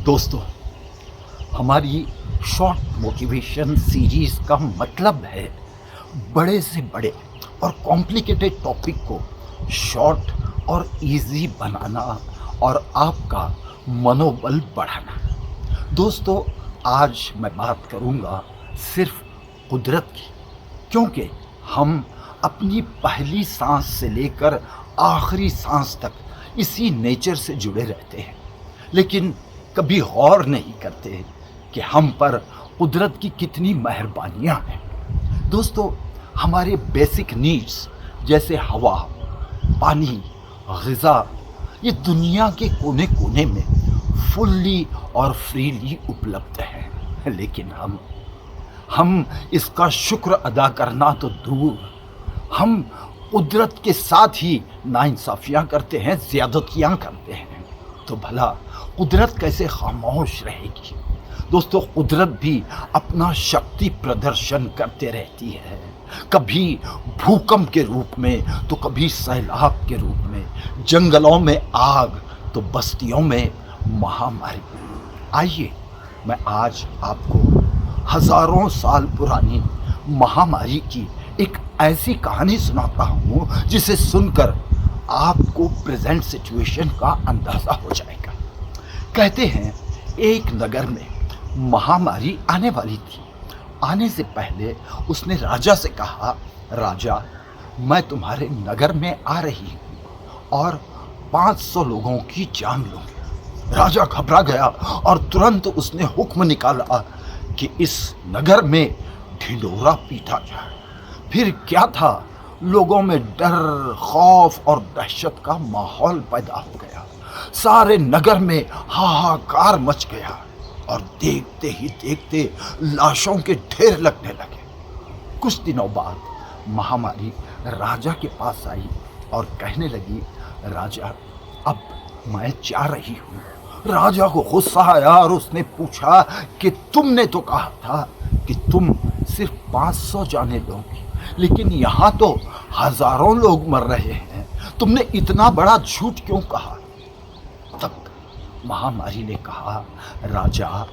दोस्तों, हमारी short motivation series का मतलब है बड़े से बड़े और कॉम्प्लिकेटेड टॉपिक को शॉर्ट और इजी बनाना और आपका मनोबल बढ़ाना। दोस्तों, आज मैं बात करूँगा सिर्फ कुदरत की, क्योंकि हम अपनी पहली सांस से लेकर आखिरी सांस तक इसी नेचर से जुड़े रहते हैं, लेकिन कभी गौर नहीं करते कि हम पर कुदरत की कितनी मेहरबानियाँ हैं। दोस्तों, हमारे बेसिक नीड्स जैसे हवा, पानी, ग़िज़ा ये दुनिया के कोने कोने में फुल्ली और फ्रीली उपलब्ध हैं, लेकिन हम इसका शुक्र अदा करना तो दूर, हम कुदरत के साथ ही नाइंसाफ़ियाँ करते हैं, ज़्यादतियाँ करते हैं। तो भला कुदरत कैसे खामोश रहेगी? दोस्तों, कुदरत भी अपना शक्ति प्रदर्शन करते रहती है, कभी भूकंप के रूप में तो कभी सैलाब के रूप में, जंगलों में आग तो बस्तियों में महामारी। आइए मैं आज आपको हजारों साल पुरानी महामारी की एक ऐसी कहानी सुनाता हूँ जिसे सुनकर आपको प्रेजेंट सिचुएशन का अंदाज़ा हो जाएगा। कहते हैं एक नगर में महामारी आने वाली थी। आने से पहले उसने राजा से कहा, राजा, मैं तुम्हारे नगर में आ रही हूँ और 500 लोगों की जान लूँगी। राजा घबरा गया और तुरंत उसने हुक्म निकाला कि इस नगर में ढिंढोरा पीटा जाए। फिर क्या था, लोगों में डर, खौफ और दहशत का माहौल पैदा हो गया। सारे नगर में हाहाकार मच गया और देखते ही देखते लाशों के ढेर लगने लगे। कुछ दिनों बाद महामारी राजा के पास आई और कहने लगी, राजा, अब मैं जा रही हूँ। राजा को गुस्सा आया और उसने पूछा कि तुमने तो कहा था कि तुम सिर्फ 500 जाने दोगी, लेकिन यहाँ तो हजारों लोग मर रहे हैं, तुमने इतना बड़ा झूठ क्यों कहा? तब महामारी ने कहा, राजा,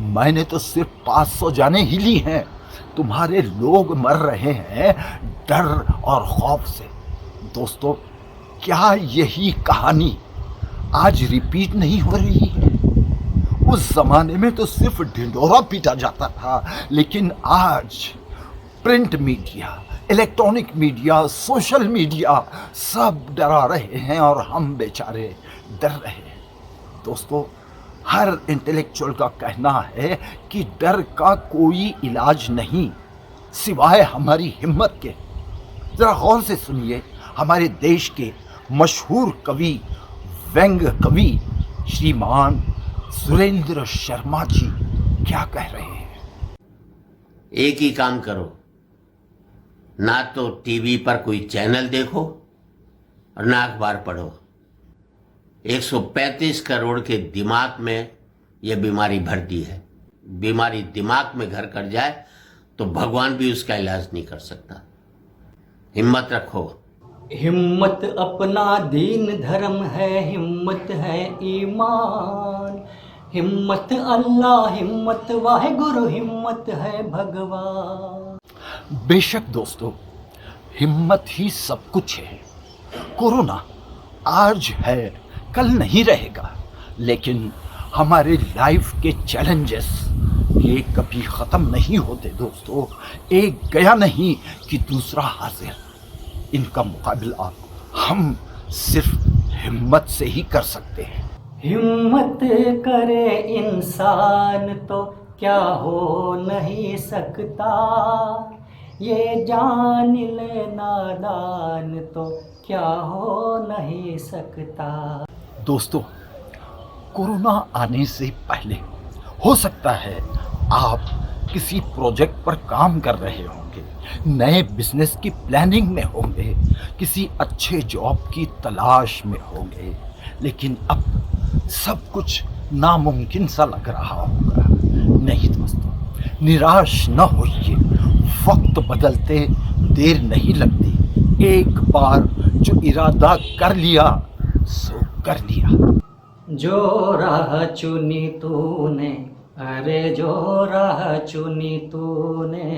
मैंने तो सिर्फ 500 जाने ही ली हैं, तुम्हारे लोग मर रहे हैं डर और खौफ से। दोस्तों, क्या यही कहानी आज रिपीट नहीं हो रही है? उस जमाने में तो सिर्फ ढिंढोरा पीटा जाता था, लेकिन आज print media, electronic media, social media सब डरा रहे हैं और हम बेचारे डर रहे हैं। दोस्तों, हर इंटेलेक्चुअल का कहना है कि डर का कोई इलाज नहीं सिवाय हमारी हिम्मत के। जरा गौर से सुनिए, हमारे देश के मशहूर कवि, व्यंग्य कवि श्रीमान सुरेंद्र शर्मा जी क्या कह रहे हैं। एक ही काम करो, ना तो टीवी पर कोई चैनल देखो और ना अखबार पढ़ो। 135 करोड़ के दिमाग में यह बीमारी भरती है। बीमारी दिमाग में घर कर जाए तो भगवान भी उसका इलाज नहीं कर सकता। हिम्मत रखो। हिम्मत अपना दीन धर्म है, हिम्मत है ईमान, हिम्मत अल्लाह, हिम्मत वाहेगुरु, हिम्मत है भगवान। बेशक दोस्तों, हिम्मत ही सब कुछ है। कोरोना आज है, कल नहीं रहेगा, लेकिन हमारे लाइफ के चैलेंजेस ये कभी ख़त्म नहीं होते दोस्तों। एक गया नहीं कि दूसरा हाजिर। इनका मुकाबला हम सिर्फ हिम्मत से ही कर सकते हैं। हिम्मत करे इंसान तो क्या हो नहीं सकता, ये जान ले नादान तो क्या हो नहीं सकता। दोस्तों, कोरोना आने से पहले हो सकता है आप किसी प्रोजेक्ट पर काम कर रहे होंगे, नए बिजनेस की प्लानिंग में होंगे, किसी अच्छे जॉब की तलाश में होंगे, लेकिन अब सब कुछ नामुमकिन सा लग रहा होगा। नहीं दोस्तों, निराश न होइए, वक्त बदलते देर नहीं लगती। एक बार जो इरादा कर लिया सो कर लिया। जो राह चुनी तूने, अरे जो राह चुनी तूने,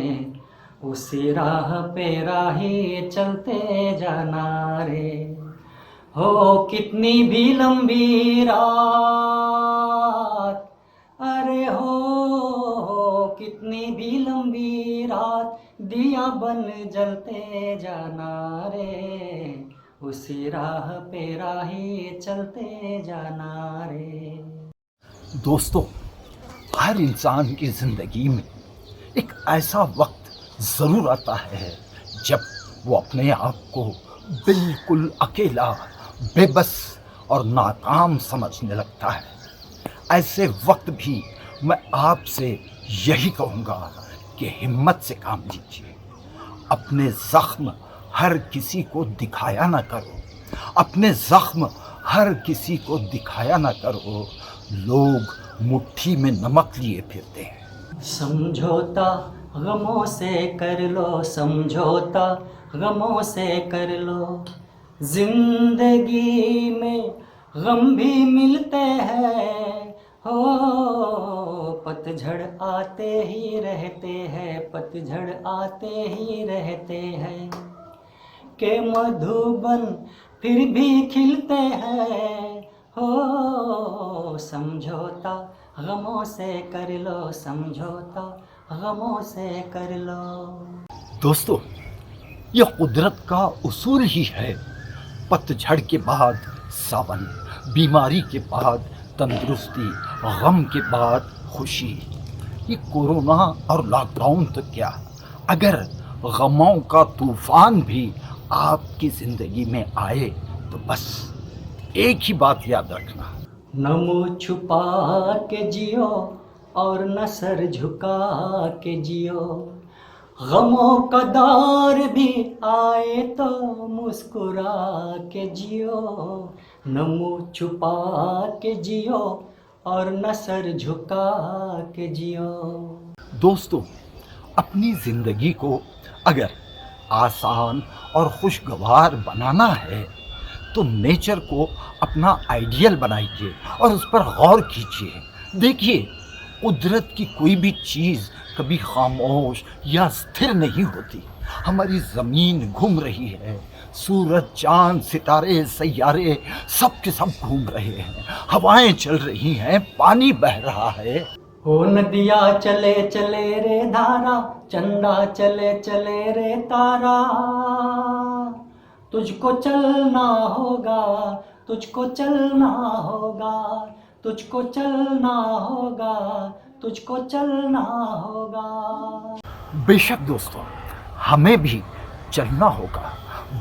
उसी राह पे राही चलते जाना रे। हो कितनी भी लंबी रात, अरे हो कितनी भी लंबी रात, दिया बन जलते जाना रे। उसी राह पे राही चलते जाना रे। दोस्तों, हर इंसान की ज़िंदगी में एक ऐसा वक्त ज़रूर आता है जब वो अपने आप को बिल्कुल अकेला, बेबस और नाकाम समझने लगता है। ऐसे वक्त भी मैं आपसे यही कहूँगा कि हिम्मत से काम लीजिए। अपने ज़ख्म हर किसी को दिखाया ना करो, अपने ज़ख्म हर किसी को दिखाया ना करो। लोग मुट्ठी में नमक लिए फिरते हैं। समझौता गमों से कर लो, समझौता गमों से कर लो। जिंदगी में गम भी मिलते हैं, हो पतझड़ आते ही रहते हैं, पतझड़ आते ही रहते हैं। के मधुबन फिर भी खिलते हैं, हो समझौता गमों से कर लो, समझौता गमों से कर लो। दोस्तों, यह कुदरत का उसूल ही है। पतझड़ के बाद सावन, बीमारी के बाद तंदुरुस्ती, गम के बाद खुशी। ये कोरोना और लॉकडाउन तो क्या, अगर गमों का तूफान भी आपकी ज़िंदगी में आए तो बस एक ही बात याद रखना, न मुँह छुपा के जियो और न सर झुका के जियो। गमों का दौर भी आए तो मुस्कुरा के जियो। न मुँह छुपा के जियो और न सर झुका के जियो। दोस्तों, अपनी ज़िंदगी को अगर आसान और खुशगवार बनाना है तो नेचर को अपना आइडियल बनाइए और उस पर गौर कीजिए। देखिए, कुदरत की कोई भी चीज़ कभी खामोश या स्थिर नहीं होती। हमारी ज़मीन घूम रही है, सूरज, चाँद, सितारे, सैयारे सब के सब घूम रहे हैं, हवाएं चल रही हैं, पानी बह रहा है। हो नदिया चले चले रे धारा, चंदा चले चले रे तारा। तुझको चलना होगा, तुझको चलना होगा, तुझको चलना होगा, तुझको चलना होगा। बेशक दोस्तों, हमें भी चलना होगा,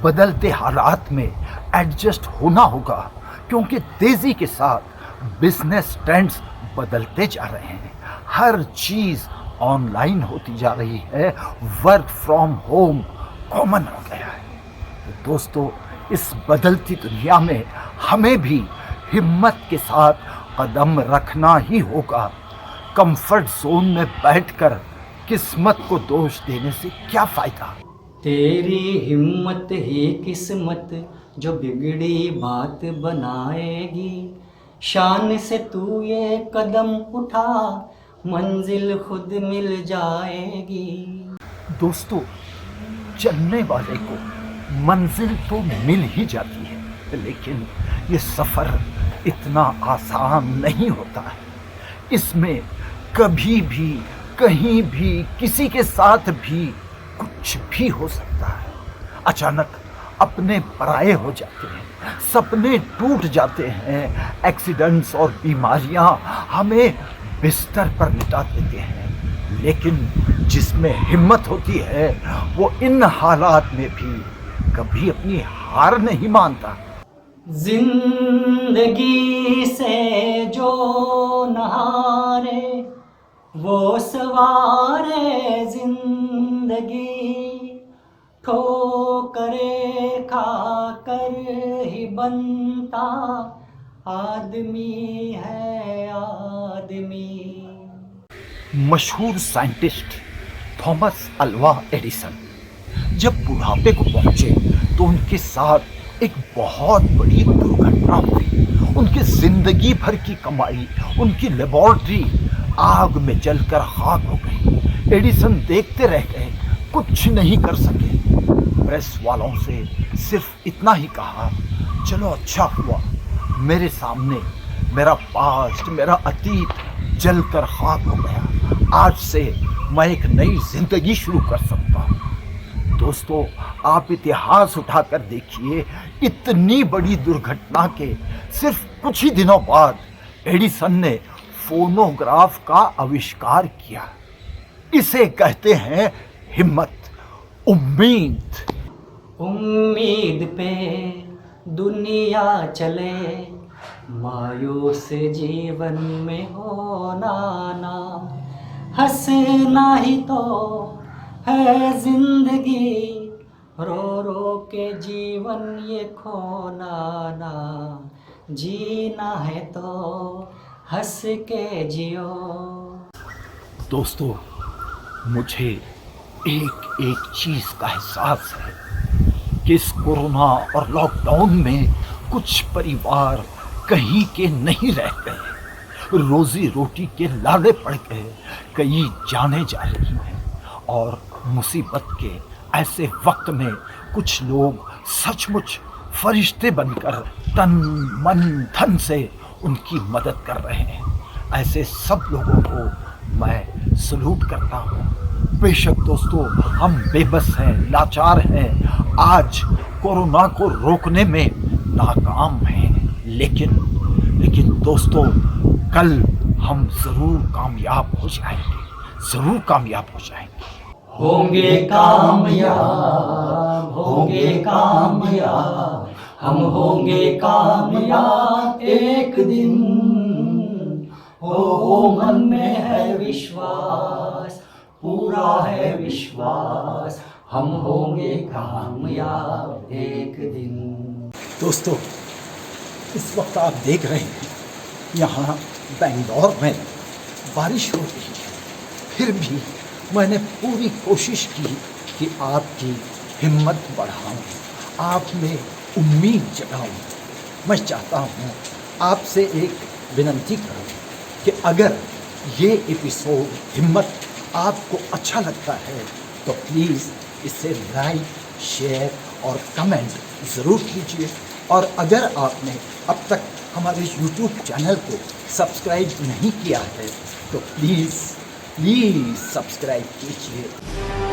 बदलते हालात में एडजस्ट होना होगा, क्योंकि तेज़ी के साथ बिजनेस ट्रेंड्स बदलते जा रहे हैं। हर चीज़ ऑनलाइन होती जा रही है, वर्क फ्रॉम होम कॉमन हो गया है। तो दोस्तों, इस बदलती दुनिया में हमें भी हिम्मत के साथ कदम रखना ही होगा। कंफर्ट जोन में बैठकर किस्मत को दोष देने से क्या फ़ायदा। तेरी हिम्मत ही किस्मत जो बिगड़ी बात बनाएगी। शान से तू ये कदम उठा, मंजिल खुद मिल जाएगी। दोस्तों, चलने वाले को मंजिल तो मिल ही जाती है, लेकिन ये सफ़र इतना आसान नहीं होता है। इसमें कभी भी, कहीं भी, किसी के साथ भी कुछ भी हो सकता है। अचानक अपने पराये हो जाते हैं, सपने टूट जाते हैं, एक्सीडेंट्स और बीमारियां हमें बिस्तर पर लिटा देते हैं। लेकिन जिसमें हिम्मत होती है वो इन हालात में भी कभी अपनी हार नहीं मानता। जिंदगी से जो नहारे वो सवारे जिंदगी। ठोकरे खा कर ही बनता आदमी है आदमी। मशहूर साइंटिस्ट थॉमस अल्वा एडिसन जब बुढ़ापे को पहुंचे तो उनके साथ एक बहुत बड़ी दुर्घटना हुई उनकी जिंदगी भर की कमाई, उनकी लेबोरेटरी आग में जलकर खाक हो गई। एडिसन देखते रह गए, कुछ नहीं कर सके। प्रेस वालों से सिर्फ इतना ही कहा, चलो अच्छा हुआ मेरे सामने मेरा पास्ट, मेरा अतीत जलकर खाक हो गया। आज से मैं एक नई जिंदगी शुरू कर सकता हूँ। दोस्तों, आप इतिहास उठाकर देखिए, इतनी बड़ी दुर्घटना के सिर्फ कुछ ही दिनों बाद एडिसन ने फोनोग्राफ का आविष्कार किया। इसे कहते हैं हिम्मत, उम्मीद। उम्मीद पे दुनिया चले, मायूस जीवन में होना ना, हंसना ही तो है जिंदगी, रो रो के जीवन ये खोना ना, जीना है तो हंस के जियो। दोस्तों, मुझे एक एक चीज का एहसास है कि इस कोरोना और लॉकडाउन में कुछ परिवार कहीं के नहीं रह गए, रोजी रोटी के लाले पड़ गए, कई जाने जा रही हैं। और मुसीबत के ऐसे वक्त में कुछ लोग सचमुच फरिश्ते बनकर तन मन धन से उनकी मदद कर रहे हैं। ऐसे सब लोगों को मैं सलूट करता हूँ। बेशक दोस्तों, हम बेबस हैं, लाचार हैं, आज कोरोना को रोकने में नाकाम हैं, लेकिन दोस्तों, कल हम ज़रूर कामयाब हो जाएंगे, ज़रूर कामयाब हो जाएंगे। होंगे कामयाब, होंगे कामयाब, हम होंगे कामयाब एक दिन। हो मन में है विश्वास, पूरा है विश्वास, हम होंगे कामयाब एक दिन। दोस्तों, इस वक्त आप देख रहे हैं यहाँ बेंगलोर में बारिश हो रही है, फिर भी मैंने पूरी कोशिश की कि आपकी हिम्मत बढ़ाऊं, आप में उम्मीद जगाऊं। मैं चाहता हूं आपसे एक विनती करूं कि अगर ये एपिसोड हिम्मत आपको अच्छा लगता है तो प्लीज़ इसे लाइक, शेयर और कमेंट ज़रूर कीजिए। और अगर आपने अब तक हमारे YouTube चैनल को सब्सक्राइब नहीं किया है तो प्लीज़ सब्सक्राइब कीजिए।